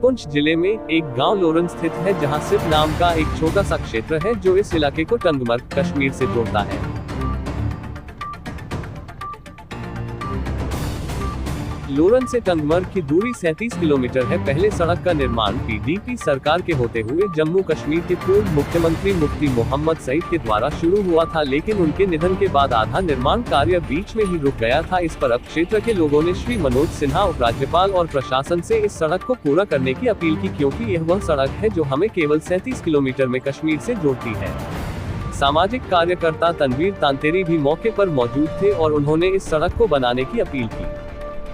पुंछ जिले में एक गांव लोरन स्थित है, जहां सिप नाम का एक छोटा सा क्षेत्र है जो इस इलाके को टंगमर्ग कश्मीर से जोड़ता है। लोरन से टंगमर्ग की दूरी 37 किलोमीटर है। पहले सड़क का निर्माण पीडीपी सरकार के होते हुए जम्मू कश्मीर के पूर्व मुख्यमंत्री मुफ्ती मोहम्मद सईद के द्वारा शुरू हुआ था, लेकिन उनके निधन के बाद आधा निर्माण कार्य बीच में ही रुक गया था। इस पर अब क्षेत्र के लोगों ने श्री मनोज सिन्हा उपराज्यपाल और प्रशासन से इस सड़क को पूरा करने की अपील की, क्योंकि यह वह सड़क है जो हमें केवल 37 किलोमीटर में कश्मीर से जोड़ती है। सामाजिक कार्यकर्ता तनवीर तांतेरी भी मौके पर मौजूद थे और उन्होंने इस सड़क को बनाने की अपील की।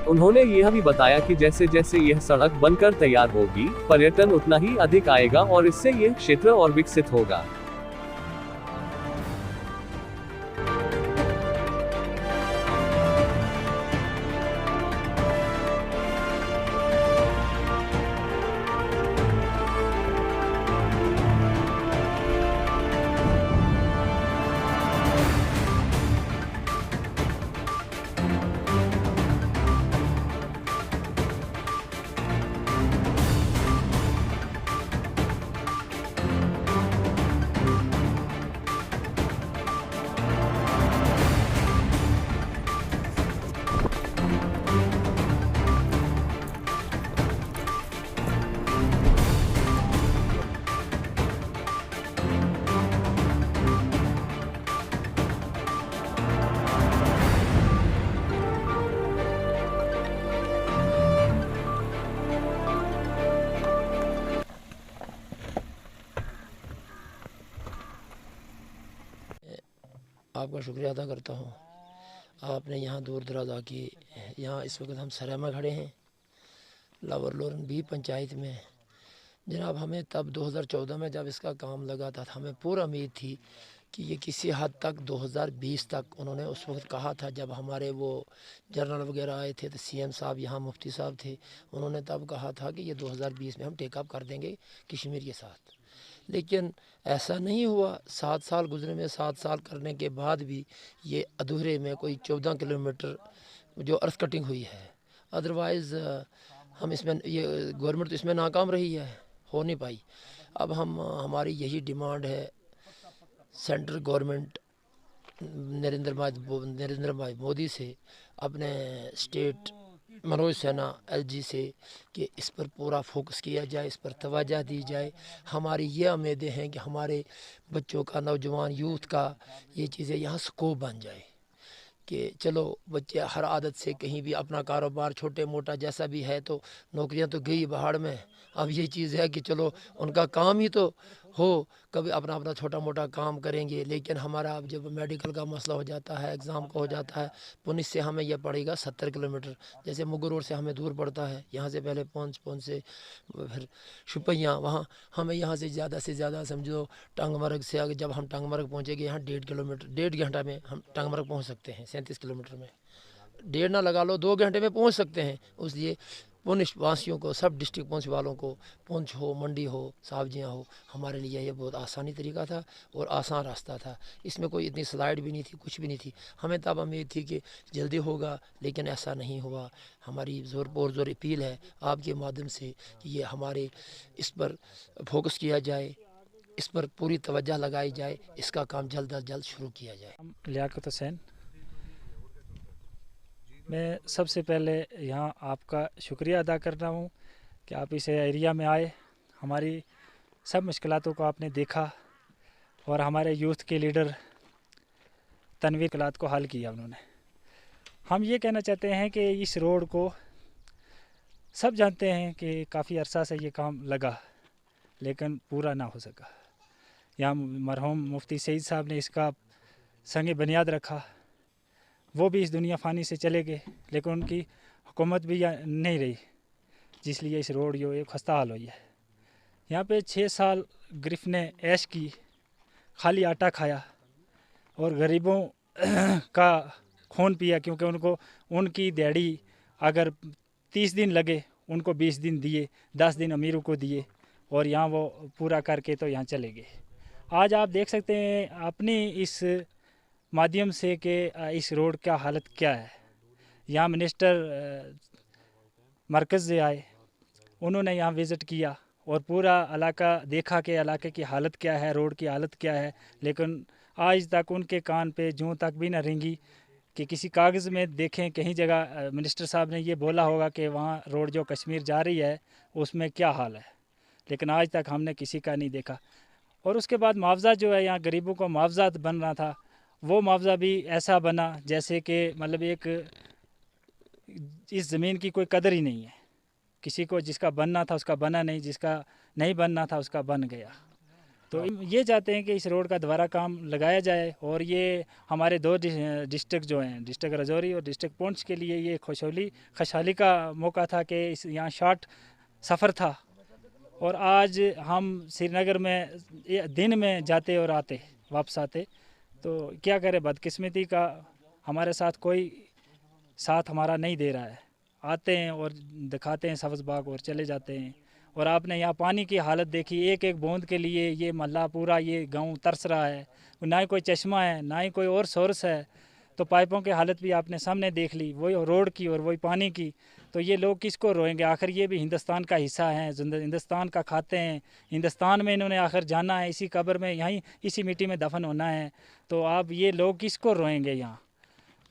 उन्होंने यह भी बताया कि जैसे जैसे यह सड़क बनकर तैयार होगी, पर्यटन उतना ही अधिक आएगा और इससे यह क्षेत्र और विकसित होगा। आपका शुक्रिया अदा करता हूँ। आपने यहाँ दूर दराज आके यहाँ इस वक्त हम सरा में खड़े हैं, लावर लोरन बी पंचायत में। जनाब, हमें तब 2014 में जब इसका काम लगा था, हमें पूरा उम्मीद थी कि ये किसी हद तक 2020 तक, उन्होंने उस वक्त कहा था जब हमारे वो जनरल वगैरह आए थे तो सीएम साहब यहाँ मुफ्ती साहब थे, उन्होंने तब कहा था कि ये 2020 में हम टेकअप कर देंगे कश्मीर के साथ। लेकिन ऐसा नहीं हुआ। 7 साल गुजरे में 7 साल करने के बाद भी ये अधूरे में कोई 14 किलोमीटर जो अर्थ कटिंग हुई है। अदरवाइज़ हम इसमें, ये गवर्नमेंट तो इसमें नाकाम रही है, हो नहीं पाई। अब हमारी यही डिमांड है सेंट्रल गवर्नमेंट नरेंद्र भाई मोदी से, अपने स्टेट मनोज सिन्हा एलजी से, कि इस पर पूरा फोकस किया जाए, इस पर तवज्जो दी जाए। हमारी ये उम्मीदें हैं कि हमारे बच्चों का, नौजवान यूथ का ये चीज़ें यहाँ स्कोप बन जाए कि चलो बच्चे हर आदत से कहीं भी अपना कारोबार छोटे मोटा जैसा भी है, तो नौकरियां तो गई पहाड़ में। अब ये चीज़ है कि चलो उनका काम ही तो हो, कभी अपना अपना छोटा मोटा काम करेंगे। लेकिन हमारा अब जब मेडिकल का मसला हो जाता है, एग्ज़ाम का हो जाता है, पुनिस से हमें यह पड़ेगा 70 किलोमीटर। जैसे मुगर रोड से हमें दूर पड़ता है, यहाँ से पहले पुंछ से फिर शुपैया, वहाँ हमें यहाँ से ज़्यादा समझो टंगमर्ग से अगर जब हम टंगमर्ग पहुँचेंगे, यहाँ 1.5 किलोमीटर, 1.5 घंटा में हम टंगमर्ग पहुँच सकते हैं। 37 किलोमीटर में 1.5 ना लगा लो, 2 घंटे में पहुँच सकते हैं। इसलिए पुंछ वासियों को, सब डिस्ट्रिक्ट पुंछ वालों को, पुंछ हो, मंडी हो, सब्जियाँ हो, हमारे लिए ये बहुत आसानी तरीका था और आसान रास्ता था। इसमें कोई इतनी स्लाइड भी नहीं थी, कुछ भी नहीं थी। हमें तब उम्मीद थी कि जल्दी होगा, लेकिन ऐसा नहीं हुआ। हमारी ज़ोर अपील है आपके माध्यम से कि ये हमारे इस पर फोकस किया जाए, इस पर पूरी तवज्जो लगाई जाए, इसका काम जल्द अज जल्द शुरू किया जाए। लियाकत हुसैन, मैं सबसे पहले यहाँ आपका शुक्रिया अदा कर रहा हूँ कि आप इस एरिया में आए, हमारी सब मुश्किलातों को आपने देखा और हमारे यूथ के लीडर तनवीर मुश्किलात को हल किया उन्होंने। हम ये कहना चाहते हैं कि इस रोड को सब जानते हैं कि काफ़ी अरसा से ये काम लगा, लेकिन पूरा ना हो सका। यहाँ मरहूम मुफ्ती सईद साहब ने इसका संग बुनियाद रखा, वो भी इस दुनिया फ़ानी से चले गए, लेकिन उनकी हुकूमत भी नहीं रही, जिसलिए इस रोड ये खस्ता हाल हुई है। यहाँ पे 6 साल गिरफ्त ने ऐश की, खाली आटा खाया और गरीबों का खून पिया, क्योंकि उनको उनकी दिहाड़ी अगर 30 दिन लगे, उनको 20 दिन दिए, 10 दिन अमीरों को दिए और यहाँ वो पूरा करके तो यहाँ चले गए। आज आप देख सकते हैं अपनी इस माध्यम से कि इस रोड का हालत क्या है। यहाँ मिनिस्टर मरकज़ से आए, उन्होंने यहाँ विज़िट किया और पूरा इलाका देखा कि इलाके की हालत क्या है, रोड की हालत क्या है। लेकिन आज तक उनके कान पे जूं तक भी ना रेंगी कि किसी कागज़ में देखें कहीं जगह मिनिस्टर साहब ने ये बोला होगा कि वहाँ रोड जो कश्मीर जा रही है उसमें क्या हाल है, लेकिन आज तक हमने किसी का नहीं देखा। और उसके बाद मुआवज़ा जो है यहाँ गरीबों को मुआवज़ा बन रहा था, वो मुआवज़ा भी ऐसा बना जैसे कि मतलब एक इस ज़मीन की कोई कदर ही नहीं है। किसी को जिसका बनना था उसका बना नहीं, जिसका नहीं बनना था उसका बन गया। तो ये चाहते हैं कि इस रोड का दोबारा काम लगाया जाए और ये हमारे दो डिस्ट्रिक्ट जो हैं, डिस्ट्रिक्ट राजौरी और डिस्ट्रिक्ट पुंछ के लिए ये खुशहाली का मौका था कि इस यहाँ शॉर्ट सफ़र था। और आज हम श्रीनगर में दिन में जाते और आते वापस आते, तो क्या करें, बदकिस्मती का हमारे साथ कोई साथ हमारा नहीं दे रहा है। आते हैं और दिखाते हैं सब्ज़ बाग और चले जाते हैं। और आपने यहाँ पानी की हालत देखी, एक एक बूंद के लिए ये महल्ला पूरा ये गांव तरस रहा है। ना ही कोई चश्मा है, ना ही कोई और सोर्स है। तो पाइपों की हालत भी आपने सामने देख ली, वही रोड की और वही पानी की। तो ये लोग किसको रोएंगे? आखिर ये भी हिंदुस्तान का हिस्सा है, हिंदुस्तान का खाते हैं, हिंदुस्तान में इन्होंने आखिर जाना है, इसी कब्र में यहीं इसी मिट्टी में दफन होना है। तो आप ये लोग किसको रोएंगे यहाँ?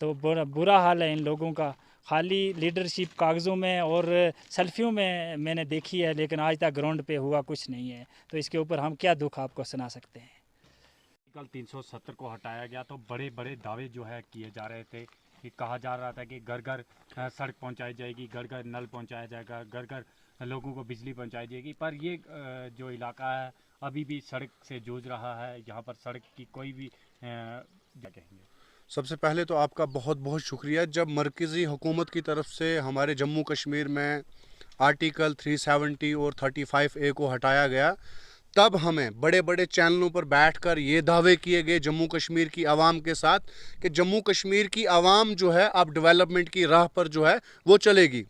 तो बुरा हाल है इन लोगों का। खाली लीडरशिप कागज़ों में और सेल्फियों में मैंने देखी है, लेकिन आज तक ग्राउंड पे हुआ कुछ नहीं है। तो इसके ऊपर हम क्या दुख आपको सुना सकते हैं? कल 370 को हटाया गया तो बड़े बड़े दावे जो है किए जा रहे थे कि कहा जा रहा था कि घर घर सड़क पहुंचाई जाएगी, घर घर नल पहुंचाया जाएगा, घर घर लोगों को बिजली पहुंचाई जाएगी। पर ये जो इलाका है अभी भी सड़क से जूझ रहा है। यहाँ पर सड़क की कोई भी क्या कहेंगे? सबसे पहले तो आपका बहुत बहुत शुक्रिया। जब मरकज़ी हुकूमत की तरफ से हमारे जम्मू कश्मीर में आर्टिकल 370 और 35A को हटाया गया, तब हमें बड़े बड़े चैनलों पर बैठकर ये दावे किए गए जम्मू कश्मीर की आवाम के साथ कि जम्मू कश्मीर की आवाम जो है अब डेवलपमेंट की राह पर जो है वो चलेगी।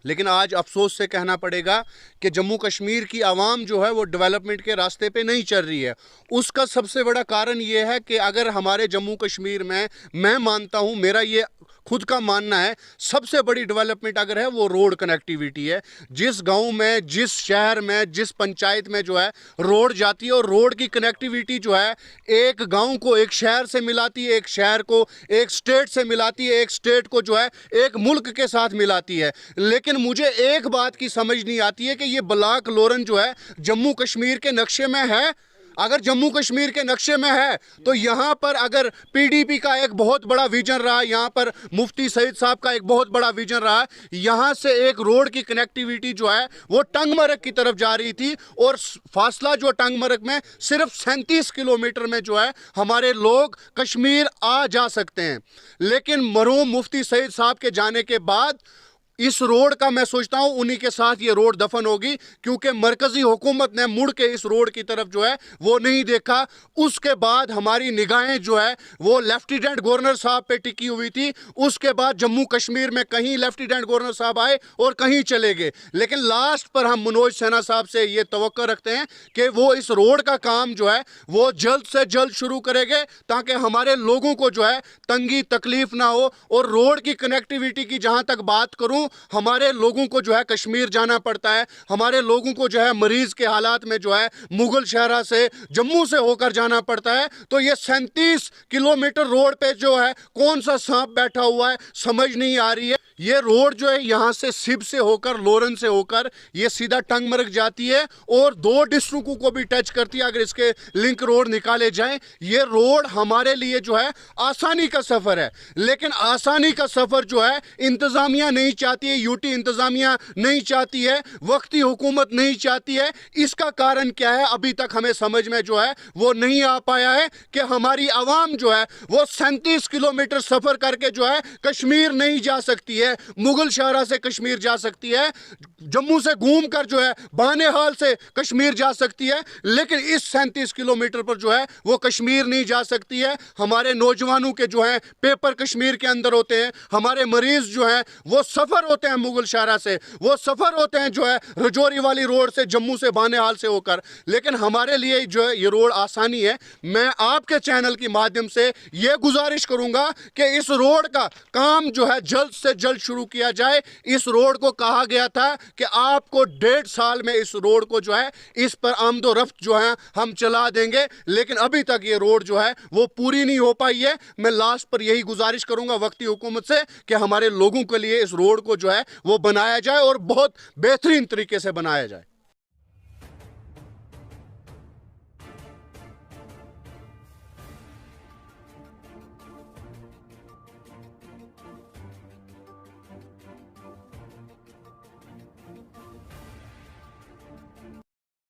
लेकिन आज अफसोस से कहना पड़ेगा कि जम्मू कश्मीर की आवाम जो है वो डेवलपमेंट के रास्ते पे नहीं चल रही है। उसका सबसे बड़ा कारण ये है कि अगर हमारे जम्मू कश्मीर में, मैं मानता हूँ, मेरा ये खुद का मानना है, सबसे बड़ी डेवलपमेंट अगर है वो रोड कनेक्टिविटी है। जिस गांव में, जिस शहर में, जिस पंचायत में जो है रोड जाती है और रोड की कनेक्टिविटी जो है एक गांव को एक शहर से मिलाती है, एक शहर को एक स्टेट से मिलाती है, एक स्टेट को जो है एक मुल्क के साथ मिलाती है। लेकिन मुझे एक बात की समझ नहीं आती है कि ये ब्लॉक लोरन जो है जम्मू कश्मीर के नक्शे में है। अगर जम्मू कश्मीर के नक्शे में है तो यहाँ पर अगर पीडीपी का एक बहुत बड़ा विजन रहा, यहाँ पर मुफ्ती सईद साहब का एक बहुत बड़ा विजन रहा, यहाँ से एक रोड की कनेक्टिविटी जो है वो टंगमरग की तरफ जा रही थी और फासला जो टंगमरग में सिर्फ 37 किलोमीटर में जो है हमारे लोग कश्मीर आ जा सकते हैं। लेकिन मरहूम मुफ्ती सईद साहब के जाने के बाद इस रोड का, मैं सोचता हूं उन्हीं के साथ ये रोड दफन होगी, क्योंकि मरकजी हुकूमत ने मुड़ के इस रोड की तरफ जो है वो नहीं देखा। उसके बाद हमारी निगाहें जो है वो लेफ्टिनेंट गवर्नर साहब पे टिकी हुई थी। उसके बाद जम्मू कश्मीर में कहीं लेफ्टिनेंट गवर्नर साहब आए और कहीं चले गए। लेकिन लास्ट पर हम मनोज सिन्हा साहब से ये तवक्को रखते हैं कि वो इस रोड का काम जो है वो जल्द से जल्द शुरू करेंगे, ताकि हमारे लोगों को जो है तंगी तकलीफ ना हो। और रोड की कनेक्टिविटी की जहां तक बात करूं, हमारे लोगों को जो है कश्मीर जाना पड़ता है, हमारे लोगों को जो है मरीज के हालात में जो है मुगल शहरा से, जम्मू से होकर जाना पड़ता है। तो ये 37 किलोमीटर रोड पे जो है कौन सा सांप बैठा हुआ है समझ नहीं आ रही है। ये रोड जो है यहाँ से सिब से होकर, लोरन से होकर ये सीधा टंगमरग जाती है और 2 डिस्ट्रिक्टों को भी टच करती है। अगर इसके लिंक रोड निकाले जाएं, ये रोड हमारे लिए जो है आसानी का सफ़र है। लेकिन आसानी का सफ़र जो है इंतज़ामिया नहीं चाहती है, यूटी इंतज़ामिया नहीं चाहती है, वक्ती हुकूमत नहीं चाहती है। इसका कारण क्या है अभी तक हमें समझ में जो है वो नहीं आ पाया है कि हमारी आवाम जो है वो 37 किलोमीटर सफ़र करके जो है कश्मीर नहीं जा सकती है, मुगल शहरा से कश्मीर जा सकती है, जम्मू से घूमकर जो है बानेहाल से कश्मीर जा सकती है, लेकिन इस 37 किलोमीटर पर जो है वो कश्मीर नहीं जा सकती है। हमारे नौजवानों के जो है पेपर कश्मीर के अंदर होते हैं, हमारे मरीज जो है वो सफ़र सफ़र होते हैं मुगल शाहरा से, वो सफ़र होते हैं जो है रजौरी वाली रोड से, जम्मू से बानेहाल से होकर। लेकिन हमारे लिए जो है ये रोड आसानी है। मैं आपके चैनल की माध्यम से ये गुजारिश करूंगा कि इस रोड का काम जो है जल्द से जल्द शुरू किया जाए। इस रोड को कहा गया था कि आपको 1.5 साल में इस रोड को जो है इस पर आमदोरफ्त जो है हम चला देंगे, लेकिन अभी तक ये रोड जो है वो पूरी नहीं हो पाई है। मैं लास्ट पर यही गुजारिश करूंगा वक्ती हुकूमत से कि हमारे लोगों के लिए इस रोड को जो है वो बनाया जाए और बहुत बेहतरीन तरीके से बनाया जाए।